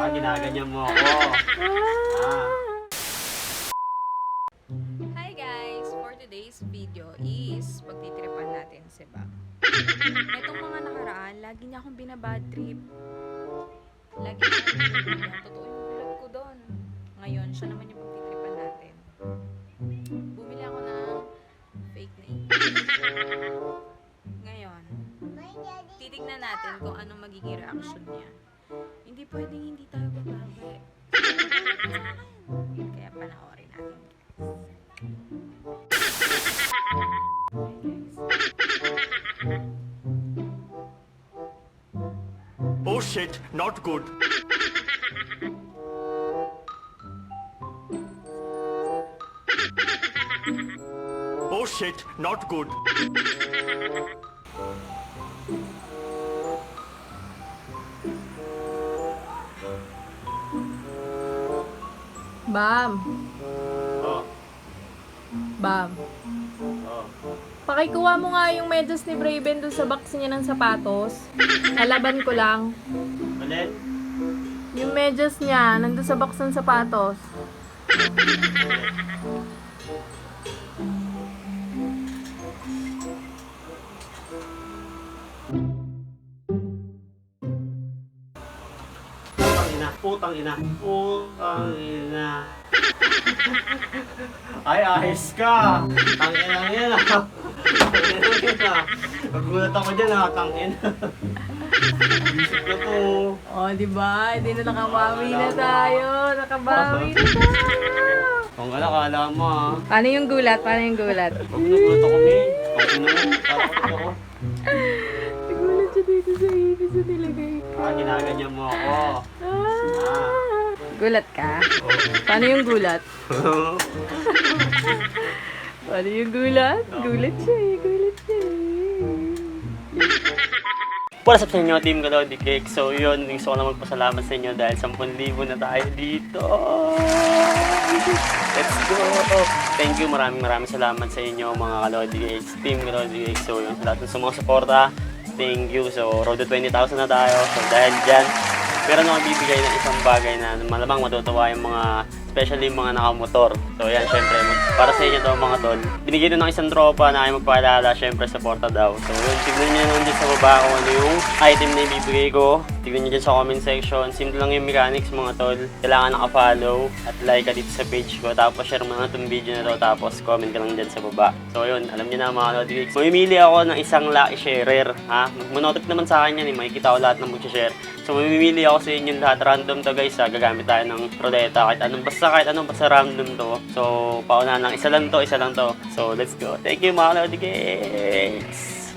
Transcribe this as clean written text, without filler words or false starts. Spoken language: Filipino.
Ginaganyan mo ako. Hi guys! For today's video is pagtitripan natin si Bam. Itong mga nakaraan, lagi niya akong binabad trip. Lagi niya akong binabad. Totoo yung gulat ko doon. Ngayon, siya naman yung pagtitripan natin. Bumili ako ng fake nail. Ngayon, titignan natin kung anong magiging reaction niya. Hindi pwedeng hindi tayo babawi. Kaya panoorin natin. Oh shit, not good. Oh shit, not good. Bam. Oh. Bam. Oh. Pakikuha mo nga yung medyas ni Braven dun sa box niya ng sapatos. Lalaban ko lang. Ulit? Yung medyas niya, nandun sa box ng sapatos. Putang ina. Putang ina. Ay, ayos ka. Tangina na yan ah. Tangina. Nagulat ako dyan ah. Tangina. Isip ko to. Oh, di ba? Hindi na nakabawi na tayo. Nakabawi na tayo. Kung kala mo ah. Paano yung gulat? Paano yung gulat? Pag nagulat ako eh. Tangina mo. Takot ako. Nagulat siya dito sa ibig sa nilagay ko. Ginaganyan mo ako. Gulat ka? Paano yung gulat? Paano yung gulat? Gulat siya eh. Gulat siya eh. What's up sa inyo, Team Kalodi Cake? So yun, gusto ko lang magpasalamat sa inyo dahil 10,000 na tayo dito. Let's go! Thank you, maraming salamat sa inyo mga Kalodi Cakes, Team Kalodi Cake. So yun, sa lahat ng sumusuporta, thank you. So road to 20,000 na tayo. So dahil dyan, meron akong bibigay ng isang bagay na malamang matutuwa yung mga, especially yung mga nakamotor. So yan, syempre, para sa inyo to mga tol. Binigyan ng isang tropa na ay magpaalala, syempre, supporta daw. So yun, tignan nyo naman dyan sa baba kung ano yung item na ibibigay ko. Tignan nyo dyan sa comment section. Simple lang yung mechanics mga tol. Kailangan naka-follow at like ka dito sa page ko. Tapos share mo na itong video na to. Tapos comment ka lang dyan sa baba. So yun, alam nyo na mga Lodi. Mamimili ako ng isang lucky sharer. Manotik naman sa akin yan eh. Makikita ko lahat ng mag-share. So mamimili ako sa inyo lahat. Random to guys ha. Gagamit tayo ng rodeta. Kahit anong basta random to. So paunahan lang. Isa lang to. So let's go. Thank you mga Lodi Cakes.